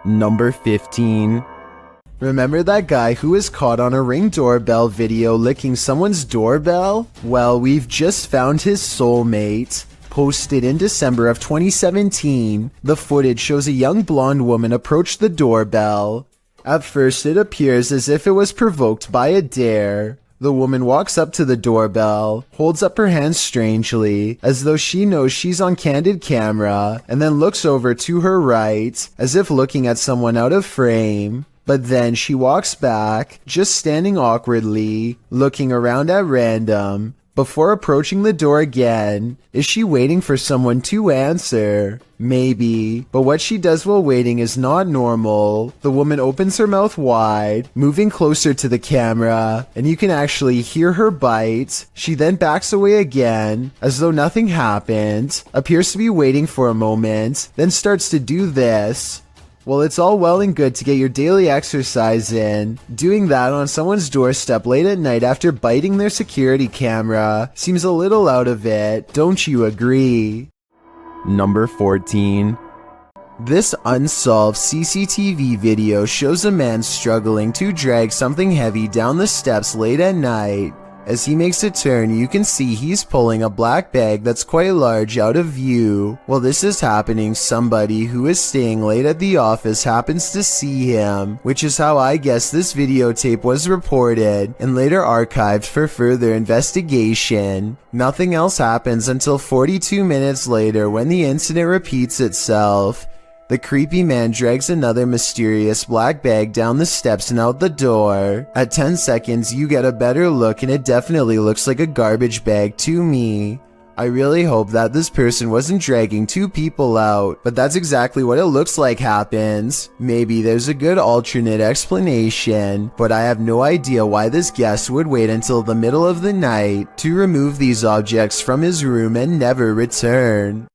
Number 15. Remember that guy who was caught on a Ring doorbell video licking someone's doorbell? Well, we've just found his soulmate. Posted in December of 2017, the footage shows a young blonde woman approach the doorbell. At first, it appears as if it was provoked by a dare. The woman walks up to the doorbell, holds up her hands strangely, as though she knows she's on candid camera, and then looks over to her right, as if looking at someone out of frame. But then she walks back, just standing awkwardly, looking around at random, before approaching the door again. Is she waiting for someone to answer? Maybe, but what she does while waiting is not normal. The woman opens her mouth wide, moving closer to the camera, and you can actually hear her bite. She then backs away again, as though nothing happened, appears to be waiting for a moment, then starts to do this. Well, it's all well and good to get your daily exercise in. Doing that on someone's doorstep late at night after biting their security camera seems a little out of it, don't you agree? Number 14. This unsolved CCTV video shows a man struggling to drag something heavy down the steps late at night. As he makes a turn, you can see he's pulling a black bag that's quite large out of view. While this is happening, somebody who is staying late at the office happens to see him, which is how I guess this videotape was reported and later archived for further investigation. Nothing else happens until 42 minutes later when the incident repeats itself. The creepy man drags another mysterious black bag down the steps and out the door. At 10 seconds, you get a better look and it definitely looks like a garbage bag to me. I really hope that this person wasn't dragging two people out, but that's exactly what it looks like happens. Maybe there's a good alternate explanation, but I have no idea why this guest would wait until the middle of the night to remove these objects from his room and never return.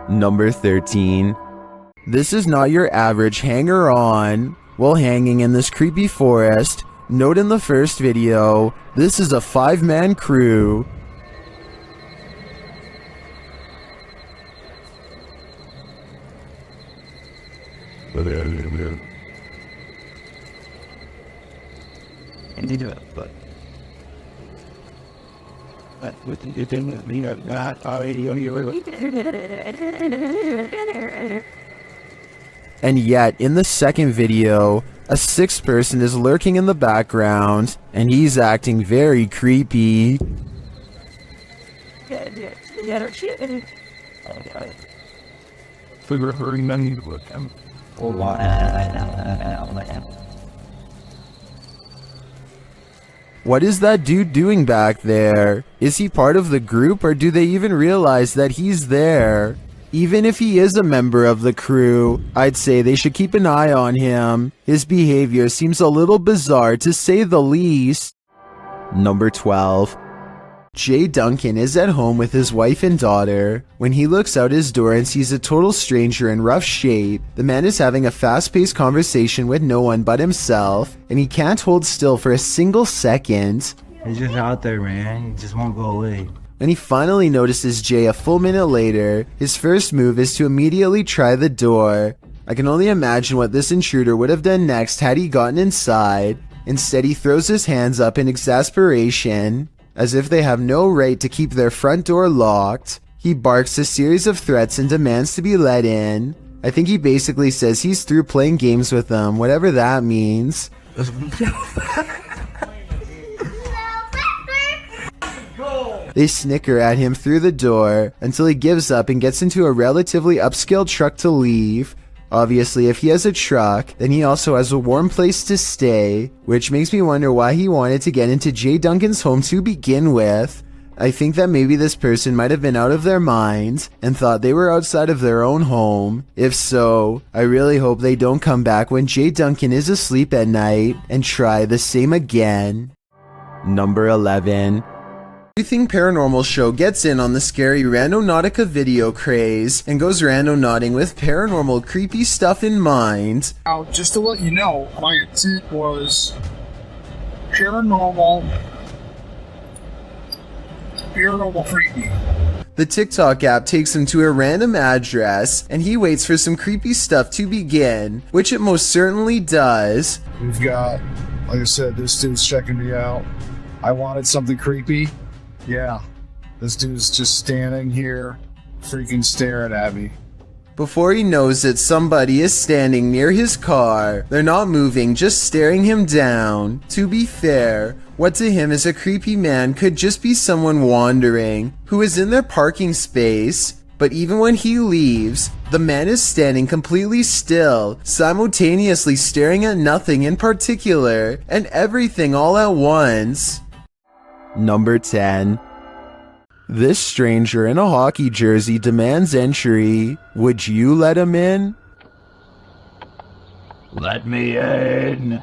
Number 13. This is not your average hanger-on. While hanging in this creepy forest, note in the first video, this is a 5-man crew. And yet, in the second video, a 6th person is lurking in the background, and he's acting very creepy. What is that dude doing back there? Is he part of the group, or do they even realize that he's there? Even if he is a member of the crew, I'd say they should keep an eye on him. His behavior seems a little bizarre to say the least. Number 12. Jay Duncan is at home with his wife and daughter. When he looks out his door and sees a total stranger in rough shape, the man is having a fast-paced conversation with no one but himself, and he can't hold still for a single second. He's just out there, man. He just won't go away. When he finally notices Jay a full minute later, his first move is to immediately try the door. I can only imagine what this intruder would have done next had he gotten inside. Instead, he throws his hands up in exasperation, as if they have no right to keep their front door locked. He barks a series of threats and demands to be let in. I think he basically says he's through playing games with them, whatever that means. They snicker at him through the door until he gives up and gets into a relatively upscale truck to leave. Obviously, if he has a truck, then he also has a warm place to stay, which makes me wonder why he wanted to get into Jay Duncan's home to begin with. I think that maybe this person might have been out of their minds and thought they were outside of their own home. If so, I really hope they don't come back when Jay Duncan is asleep at night and try the same again. Number 11. Everything Paranormal Show gets in on the scary Randonautica video craze and goes randonauting with paranormal creepy stuff in mind. Now, just to let you know, my intent was paranormal creepy. The TikTok app takes him to a random address, and he waits for some creepy stuff to begin, which it most certainly does. We've got, like I said, this dude's checking me out. I wanted something creepy. Yeah, this dude's just standing here, freaking staring at me. Before he knows it, somebody is standing near his car. They're not moving, just staring him down. To be fair, what to him is a creepy man could just be someone wandering, who is in their parking space. But even when he leaves, the man is standing completely still, simultaneously staring at nothing in particular, and everything all at once. Number 10. This stranger in a hockey jersey demands entry. Would you let him in? Let me in.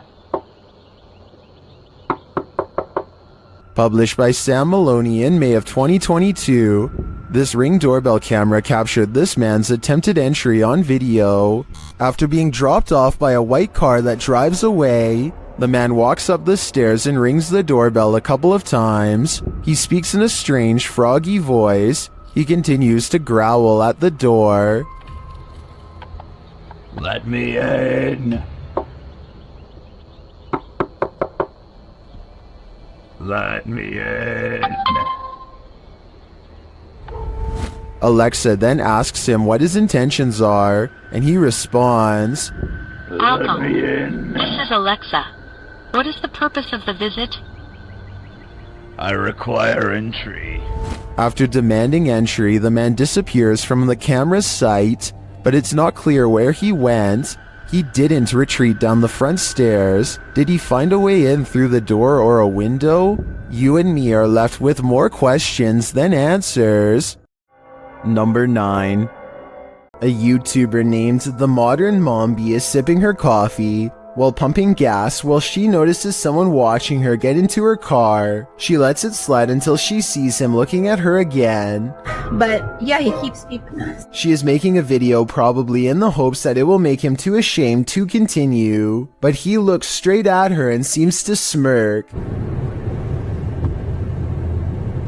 Published by Sam Maloney in May of 2022, this Ring doorbell camera captured this man's attempted entry on video. After being dropped off by a white car that drives away, the man walks up the stairs and rings the doorbell a couple of times. He speaks in a strange, froggy voice. He continues to growl at the door. Let me in. Let me in. Alexa then asks him what his intentions are, and he responds, Welcome. Let me in. This is Alexa. What is the purpose of the visit? I require entry. After demanding entry, the man disappears from the camera's sight, but it's not clear where he went. He didn't retreat down the front stairs. Did he find a way in through the door or a window? You and me are left with more questions than answers. Number 9. A YouTuber named The Modern Mombi is sipping her coffee while pumping gas while she notices someone watching her get into her car. She lets it slide until she sees him looking at her again. But yeah, he keeps beeping us. She is making a video probably in the hopes that it will make him too ashamed to continue, but he looks straight at her and seems to smirk.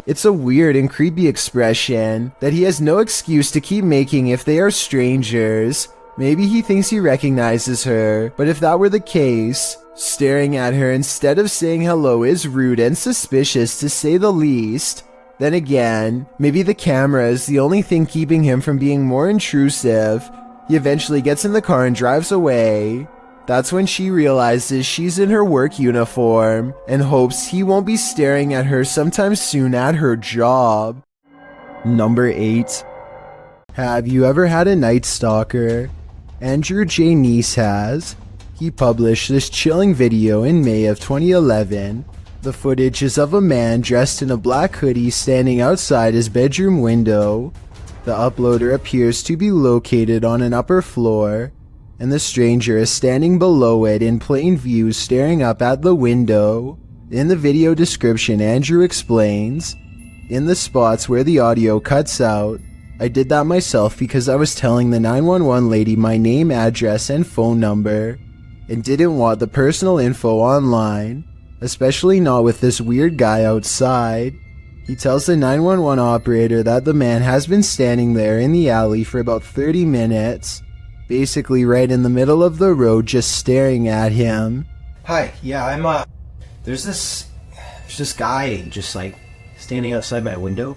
It's a weird and creepy expression that he has no excuse to keep making if they are strangers. Maybe he thinks he recognizes her, but if that were the case, staring at her instead of saying hello is rude and suspicious to say the least. Then again, maybe the camera is the only thing keeping him from being more intrusive. He eventually gets in the car and drives away. That's when she realizes she's in her work uniform and hopes he won't be staring at her sometime soon at her job. Number 8. Have you ever had a night stalker? Andrew J. Neese has. He published this chilling video in May of 2011. The footage is of a man dressed in a black hoodie standing outside his bedroom window. The uploader appears to be located on an upper floor, and the stranger is standing below it in plain view staring up at the window. In the video description, Andrew explains, "In the spots where the audio cuts out, I did that myself because I was telling the 911 lady my name, address, and phone number, and didn't want the personal info online, especially not with this weird guy outside." He tells the 911 operator that the man has been standing there in the alley for about 30 minutes, basically right in the middle of the road just staring at him. Hi, yeah, there's this guy just like standing outside my window,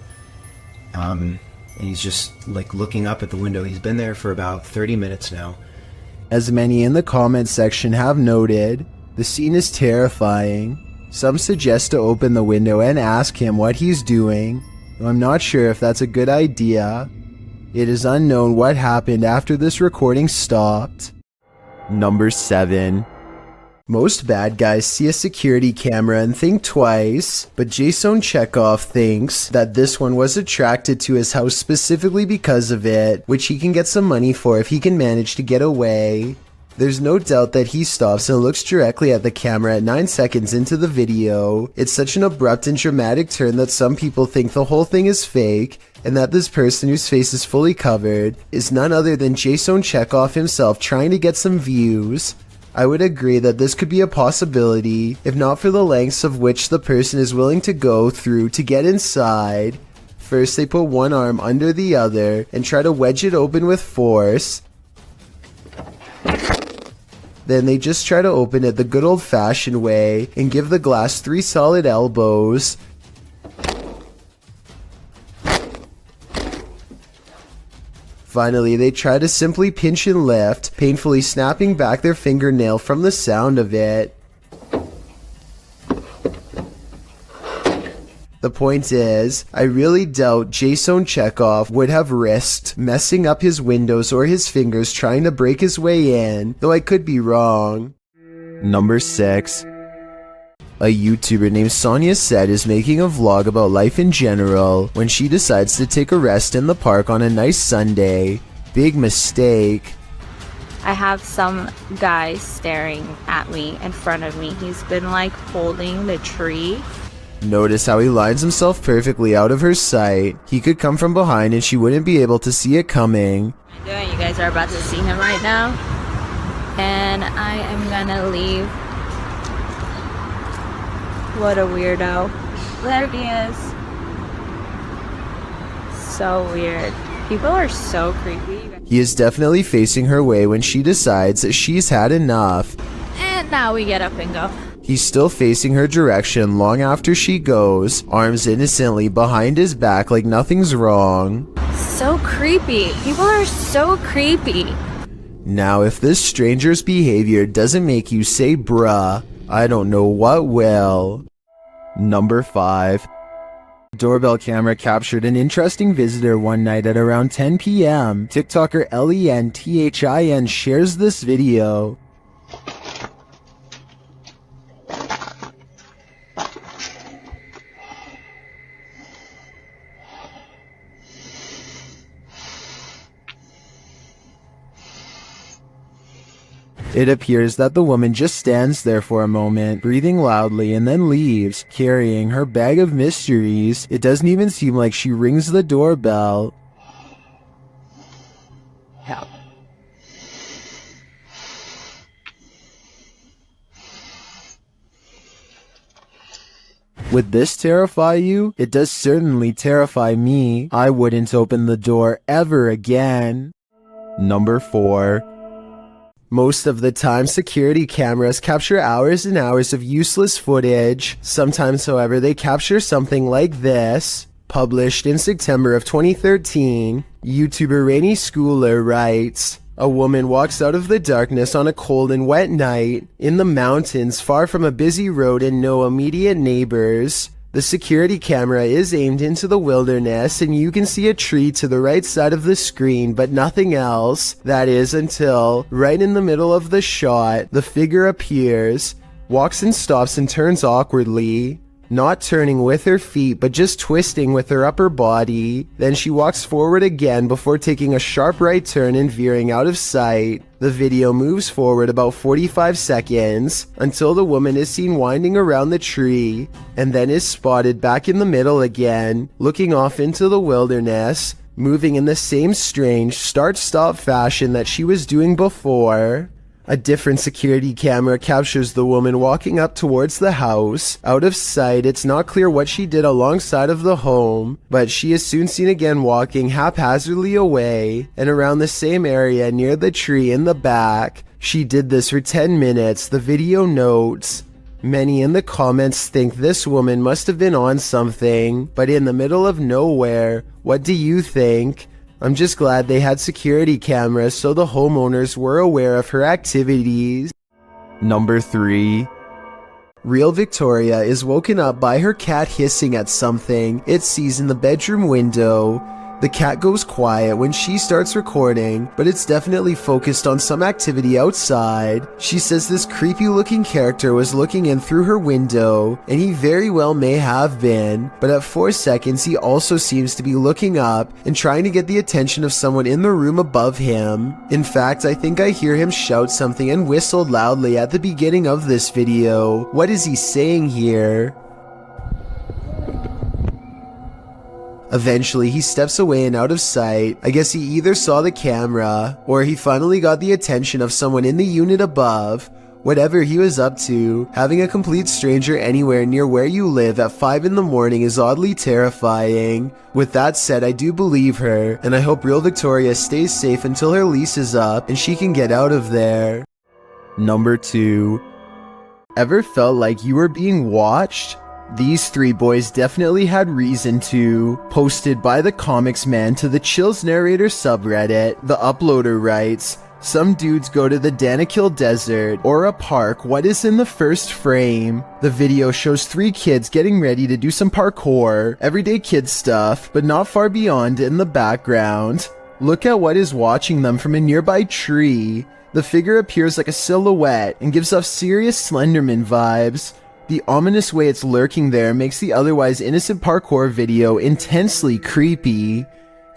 and he's just like looking up at the window. He's been there for about 30 minutes now. As many in the comment section have noted, the scene is terrifying. Some suggest to open the window and ask him what he's doing, though I'm not sure if that's a good idea. It is unknown what happened after this recording stopped. Number 7. Most bad guys see a security camera and think twice, but Jason Chekhov thinks that this one was attracted to his house specifically because of it, which he can get some money for if he can manage to get away. There's no doubt that he stops and looks directly at the camera at 9 seconds into the video. It's such an abrupt and dramatic turn that some people think the whole thing is fake, and that this person whose face is fully covered is none other than Jason Chekhov himself trying to get some views. I would agree that this could be a possibility, if not for the lengths of which the person is willing to go through to get inside. First, they put one arm under the other and try to wedge it open with force. Then they just try to open it the good old-fashioned way and give the glass 3 solid elbows. Finally, they try to simply pinch and lift, painfully snapping back their fingernail from the sound of it. The point is, I really doubt Jason Chekhov would have risked messing up his windows or his fingers trying to break his way in, though I could be wrong. Number 6. A YouTuber named Sonia Said is making a vlog about life in general when she decides to take a rest in the park on a nice Sunday. Big mistake. I have some guy staring at me in front of me. He's been like holding the tree. Notice how he lines himself perfectly out of her sight. He could come from behind and she wouldn't be able to see it coming. You guys are about to see him right now. And I am gonna leave. What a weirdo. There he is. So weird. People are so creepy. He is definitely facing her way when she decides that she's had enough. And now we get up and go. He's still facing her direction long after she goes, arms innocently behind his back like nothing's wrong. So creepy. People are so creepy. Now, if this stranger's behavior doesn't make you say bruh, I don't know what will. Number 5. Doorbell camera captured an interesting visitor one night at around 10 p.m. TikToker LENTHIN shares this video. It appears that the woman just stands there for a moment, breathing loudly, and then leaves, carrying her bag of mysteries. It doesn't even seem like she rings the doorbell. Help. Would this terrify you? It does certainly terrify me. I wouldn't open the door ever again. Number 4. Most of the time, security cameras capture hours and hours of useless footage. Sometimes, however, they capture something like this. Published in September of 2013, YouTuber Rainy Schooler writes, "A woman walks out of the darkness on a cold and wet night in the mountains far from a busy road and no immediate neighbors. The security camera is aimed into the wilderness and you can see a tree to the right side of the screen but nothing else. That is until, right in the middle of the shot, the figure appears, walks and stops and turns awkwardly. Not turning with her feet but just twisting with her upper body. Then she walks forward again before taking a sharp right turn and veering out of sight. The video moves forward about 45 seconds until the woman is seen winding around the tree and then is spotted back in the middle again, looking off into the wilderness, moving in the same strange start-stop fashion that she was doing before. A different security camera captures the woman walking up towards the house. Out of sight, it's not clear what she did alongside of the home, but she is soon seen again walking haphazardly away and around the same area near the tree in the back. She did this for 10 minutes, the video notes. Many in the comments think this woman must have been on something, but in the middle of nowhere. What do you think? I'm just glad they had security cameras so the homeowners were aware of her activities. Number 3. Real Victoria is woken up by her cat hissing at something it sees in the bedroom window. The cat goes quiet when she starts recording, but it's definitely focused on some activity outside. She says this creepy looking character was looking in through her window, and he very well may have been, but at 4 seconds he also seems to be looking up and trying to get the attention of someone in the room above him. In fact, I think I hear him shout something and whistle loudly at the beginning of this video. What is he saying here? Eventually, he steps away and out of sight. I guess he either saw the camera, or he finally got the attention of someone in the unit above. Whatever he was up to, having a complete stranger anywhere near where you live at 5 in the morning is oddly terrifying. With that said, I do believe her, and I hope real Victoria stays safe until her lease is up and she can get out of there. Number 2. Ever felt like you were being watched? These 3 boys definitely had reason to. Posted by the Comics Man to the Chills Narrator subreddit, the uploader writes, "Some dudes go to the Danakil Desert or a park. What is in the first frame? The video shows 3 kids getting ready to do some parkour, everyday kid stuff, but not far beyond in the background. Look at what is watching them from a nearby tree. The figure appears like a silhouette and gives off serious Slenderman vibes. The ominous way it's lurking there makes the otherwise innocent parkour video intensely creepy.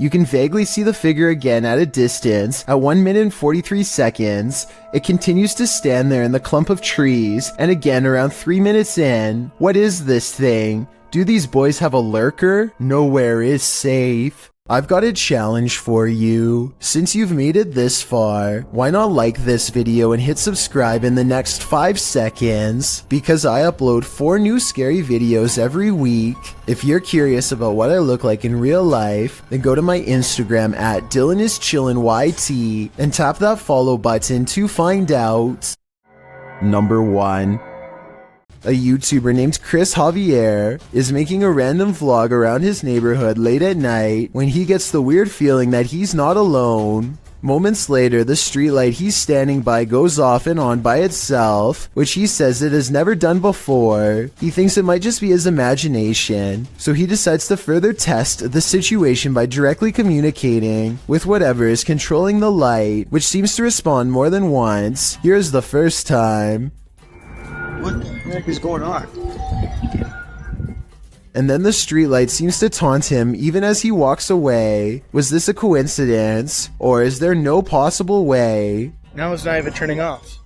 You can vaguely see the figure again at a distance at 1 minute and 43 seconds. It continues to stand there in the clump of trees, and again around 3 minutes in. What is this thing? Do these boys have a lurker? Nowhere is safe." I've got a challenge for you. Since you've made it this far, why not like this video and hit subscribe in the next 5 seconds? Because I upload 4 new scary videos every week. If you're curious about what I look like in real life, then go to my Instagram at DylanIsChillinYT and tap that follow button to find out. Number 1. A YouTuber named Chris Javier is making a random vlog around his neighborhood late at night when he gets the weird feeling that he's not alone. Moments later, the streetlight he's standing by goes off and on by itself, which he says it has never done before. He thinks it might just be his imagination, so he decides to further test the situation by directly communicating with whatever is controlling the light, which seems to respond more than once. Here's the first time. What the heck is going on? And then the streetlight seems to taunt him even as he walks away. Was this a coincidence? Or is there no possible way? Now it's not even turning off.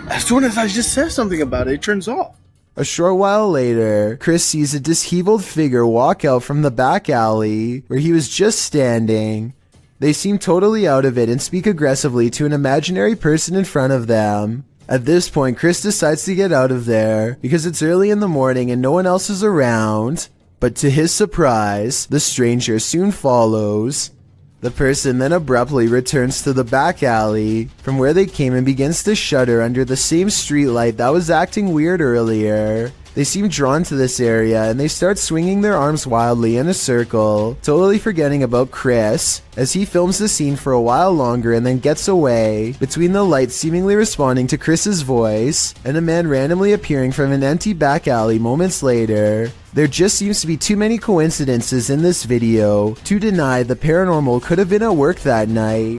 As soon as I just said something about it, it turns off. A short while later, Chris sees a disheveled figure walk out from the back alley where he was just standing. They seem totally out of it and speak aggressively to an imaginary person in front of them. At this point, Chris decides to get out of there because it's early in the morning and no one else is around. But to his surprise, the stranger soon follows. The person then abruptly returns to the back alley from where they came and begins to shudder under the same streetlight that was acting weird earlier. They seem drawn to this area and they start swinging their arms wildly in a circle, totally forgetting about Chris, as he films the scene for a while longer and then gets away, between the lights seemingly responding to Chris's voice, and a man randomly appearing from an empty back alley moments later. There just seems to be too many coincidences in this video to deny the paranormal could have been at work that night.